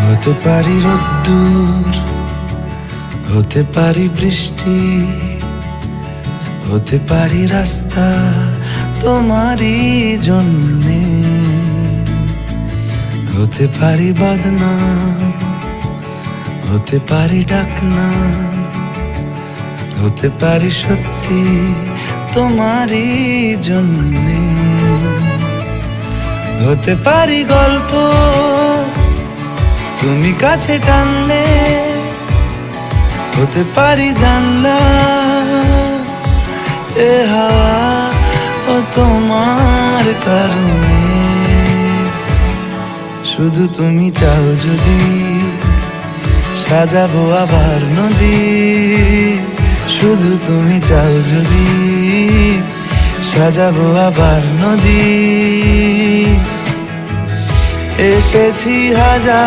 হতে পারি রোদ্দুর, হতে পারি বৃষ্টি, হতে পারি রাস্তা তোমারই জন্যে, হতে পারি বদনাম, হতে পারি ডাকনাম, হতে পারি সত্যি তোমারই জন্যে, হতে পারি গল্প তুমি কাছে টানলে, হতে পারি জানলা এ হাওয়া ও তোমার কারণে। শুধু তুমি চাও যদি সাজাবো আবার নদী, শুধু তুমি চাও যদি সাজাবো আবার নদী। এসেছি হাজার